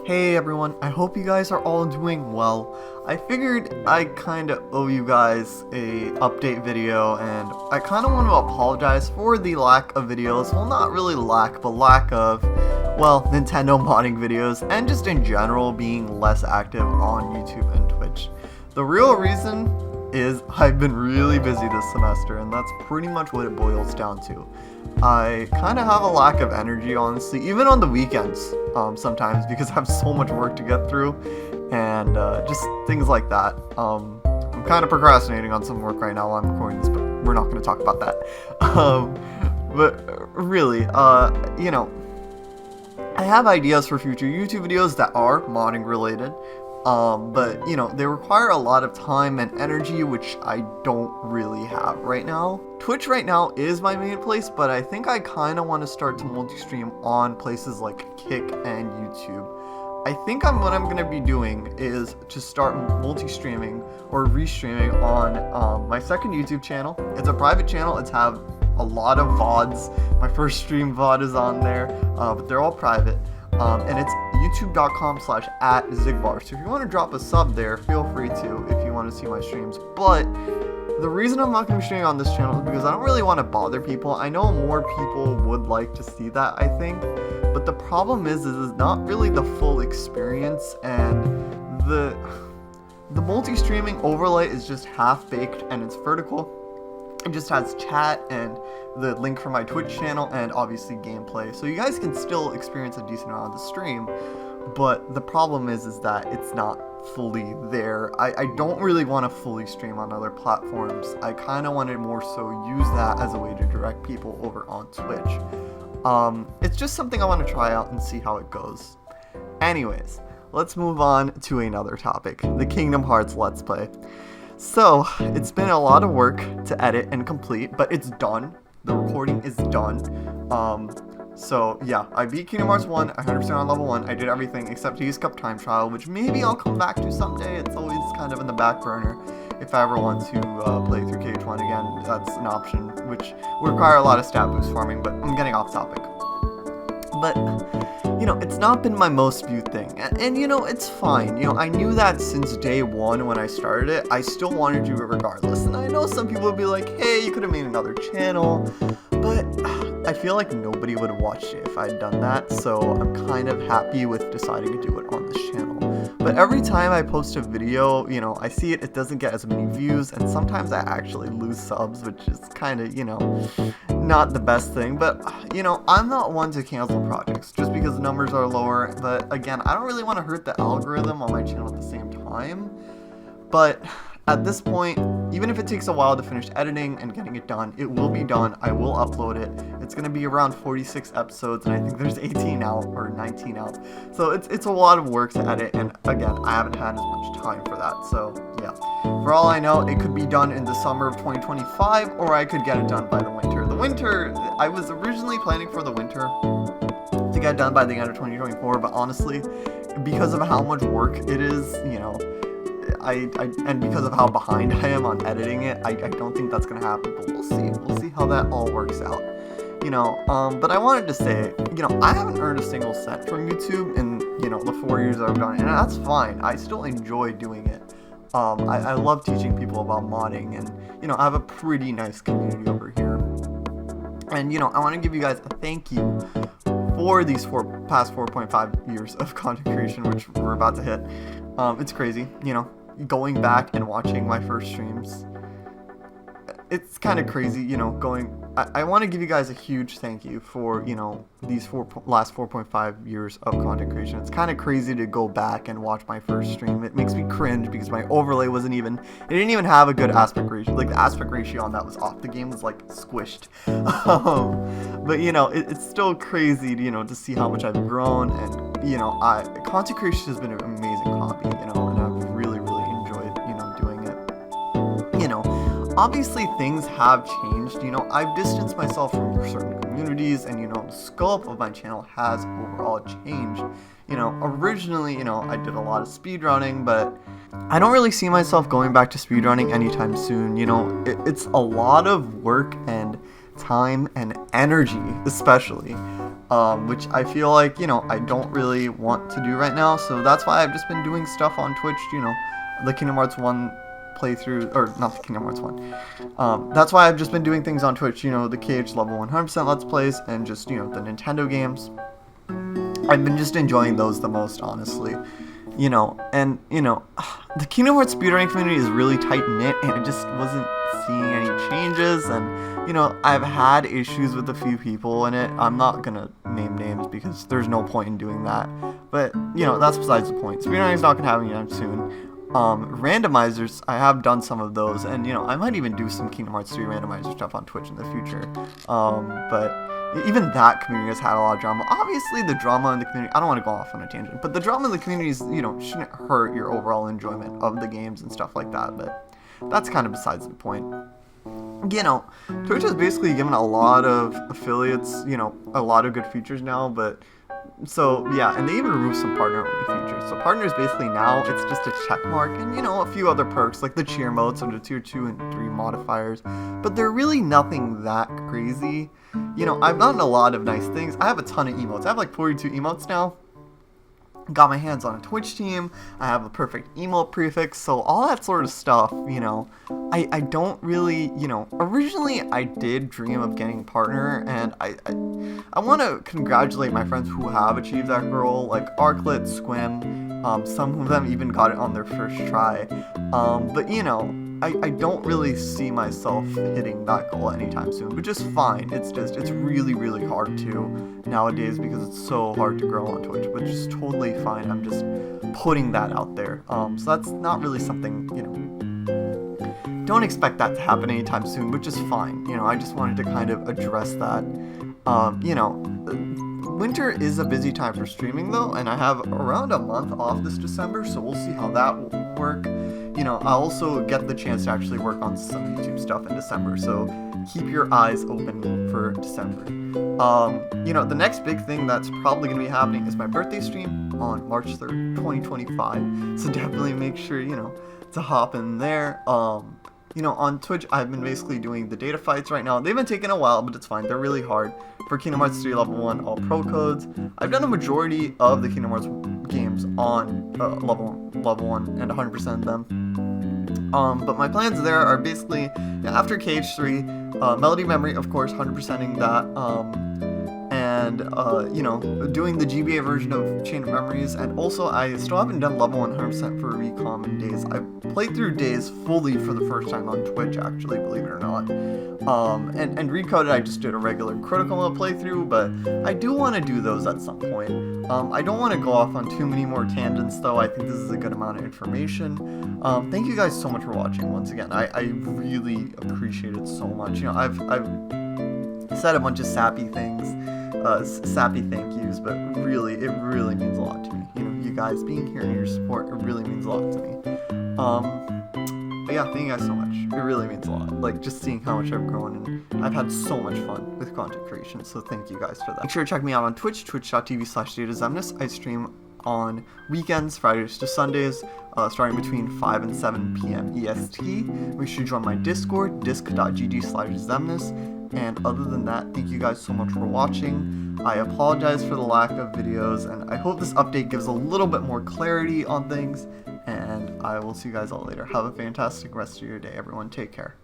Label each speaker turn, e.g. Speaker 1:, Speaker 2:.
Speaker 1: Hey everyone, I hope you guys are all doing well. I figured I kinda owe you guys a update video, and I kinda want to apologize for the lack of videos. Well, not really lack, but lack of, Nintendo modding videos, and just in general being less active on YouTube and Twitch. The real reason is I've been really busy this semester, and that's pretty much what it boils down to. I kind of have a lack of energy, honestly, even on the weekends sometimes, because I have so much work to get through, and just things like that. I'm kind of procrastinating on some work right now while I'm recording this, but we're not going to talk about that. But really, I have ideas for future YouTube videos that are modding related. But they require a lot of time and energy, which I don't really have right now. Twitch right now is my main place, but I think I kind of want to start to multi-stream on places like Kick and YouTube. I think what I'm going to be doing is to start multi-streaming or restreaming on my second YouTube channel. It's a private channel. It's have a lot of VODs. My first stream VOD is on there, but they're all private. And it's youtube.com/@Zigbar. So if you want to drop a sub there, feel free to if you want to see my streams. But the reason I'm not going to be streaming on this channel is because I don't really want to bother people. I know more people would like to see that, I think. But the problem is it's not really the full experience, and the multi-streaming overlay is just half-baked and it's vertical. It just has chat and the link for my Twitch channel and obviously gameplay. So you guys can still experience a decent amount of the stream, but the problem is that it's not fully there. I don't really want to fully stream on other platforms. I kind of want to more so use that as a way to direct people over on Twitch. It's just something I want to try out and see how it goes. Anyways, let's move on to another topic, the Kingdom Hearts Let's Play. So, it's been a lot of work to edit and complete, but it's done. The recording is done. So yeah, I beat Kingdom Hearts 1, 100% on level 1. I did everything except Use Cup Time Trial, which maybe I'll come back to someday. It's always kind of in the back burner. If I ever want to play through KH1 again, that's an option, which would require a lot of stat boost farming, but I'm getting off topic. But, it's not been my most viewed thing, and it's fine. I knew that since day one when I started it. I still wanted to do it regardless, and I know some people would be like, hey, you could have made another channel, but I feel like nobody would have watched it if I'd done that, so I'm kind of happy with deciding to do it on this channel. But every time I post a video, I see it doesn't get as many views, and sometimes I actually lose subs, which is kind of, not the best thing. But, I'm not one to cancel projects just because the numbers are lower. But again, I don't really want to hurt the algorithm on my channel at the same time. But at this point, even if it takes a while to finish editing and getting it done, it will be done. I will upload it. It's going to be around 46 episodes, and I think there's 18 out or 19 out. So it's a lot of work to edit, and again, I haven't had as much time for that. So yeah, for all I know, it could be done in the summer of 2025, or I could get it done by the winter. The winter, I was originally planning for the winter to get done by the end of 2024, but honestly, because of how much work it is, and because of how behind I am on editing it, I don't think that's gonna happen, but we'll see. We'll see how that all works out. But I wanted to say, I haven't earned a single cent from YouTube in, the 4 years I've done it, and that's fine. I still enjoy doing it. I love teaching people about modding, and, I have a pretty nice community over here. And, I want to give you guys a thank you for these past 4.5 years of content creation, which we're about to hit. It's crazy, going back and watching my first streams. It's kind of crazy, I want to give you guys a huge thank you for, these last 4.5 years of content creation. It's kind of crazy to go back and watch my first stream. It makes me cringe because my overlay it didn't even have a good aspect ratio. Like, the aspect ratio on that was off. The game was, like, squished. But, it's still crazy, to see how much I've grown, and, content creation has been an amazing hobby, and I've really, really enjoyed, doing it. Obviously things have changed. I've distanced myself from certain communities, and the scope of my channel has overall changed. Originally, I did a lot of speedrunning, but I don't really see myself going back to speedrunning anytime soon. It's a lot of work and time and energy, especially. which I feel like, I don't really want to do right now. So that's why I've just been doing stuff on Twitch, the Kingdom Hearts 1 playthrough, or not the Kingdom Hearts 1. That's why I've just been doing things on Twitch, the KH level 100% Let's Plays, and just, the Nintendo games. I've been just enjoying those the most, honestly. And, the Kingdom Hearts speedrunning community is really tight-knit, and I just wasn't seeing any changes, and, I've had issues with a few people in it. I'm not gonna name names because there's no point in doing that, but, that's besides the point. Speedrunning's not gonna happen anytime soon. Randomizers, I have done some of those, and, I might even do some Kingdom Hearts 3 randomizer stuff on Twitch in the future, but even that community has had a lot of drama. Obviously, the drama in the community, I don't want to go off on a tangent, but the drama in the community is, shouldn't hurt your overall enjoyment of the games and stuff like that, but that's kind of besides the point. Twitch has basically given a lot of affiliates, a lot of good features now, but so, yeah, and they even removed some partner-only features. So partners basically now, it's just a check mark and, a few other perks like the cheer modes and the tier 2 and 3 modifiers. But they're really nothing that crazy. I've done a lot of nice things. I have a ton of emotes. I have like 42 emotes now. Got my hands on a Twitch team. I have a perfect emote prefix. So all that sort of stuff, I don't really, originally I did dream of getting a partner, and I want to congratulate my friends who have achieved that goal, like Arclet, Squim, some of them even got it on their first try, but I don't really see myself hitting that goal anytime soon, which is fine. It's really, really hard to nowadays because it's so hard to grow on Twitch, which is totally fine. I'm just putting that out there. So that's not really something, don't expect that to happen anytime soon, which is fine. I just wanted to kind of address that. Winter is a busy time for streaming though, and I have around a month off this December, so we'll see how that will work. I also get the chance to actually work on some YouTube stuff in December, so keep your eyes open for December. The next big thing that's probably going to be happening is my birthday stream on March 3rd, 2025, so definitely make sure, to hop in there. On Twitch, I've been basically doing the data fights right now. They've been taking a while, but it's fine. They're really hard. For Kingdom Hearts 3 Level 1 All Pro codes, I've done a majority of the Kingdom Hearts games on level 1 and 100% of them. But my plans there are basically, after KH3, Melody Memory, of course, 100%ing that, and, doing the GBA version of Chain of Memories, and also I still haven't done level 100% for Recom and Days. I played through Days fully for the first time on Twitch, actually, believe it or not. And Recoded, I just did a regular critical mode playthrough, but I do want to do those at some point. I don't want to go off on too many more tangents, though. I think this is a good amount of information. Thank you guys so much for watching once again. I really appreciate it so much. I've said a bunch of sappy things, sappy thank yous, but really, it really means a lot to me. You guys being here and your support, it really means a lot to me. But yeah, thank you guys so much. It really means a lot. Like, just seeing how much I've grown, and I've had so much fun with content creation, so thank you guys for that. Make sure to check me out on Twitch, twitch.tv/DataXemnas. I stream on weekends, Fridays to Sundays, starting between 5 and 7 p.m. EST. Make sure to join my Discord, disc.gg/Xemnas. And other than that, thank you guys so much for watching. I apologize for the lack of videos, and I hope this update gives a little bit more clarity on things, and I will see you guys all later. Have a fantastic rest of your day, everyone. Take care.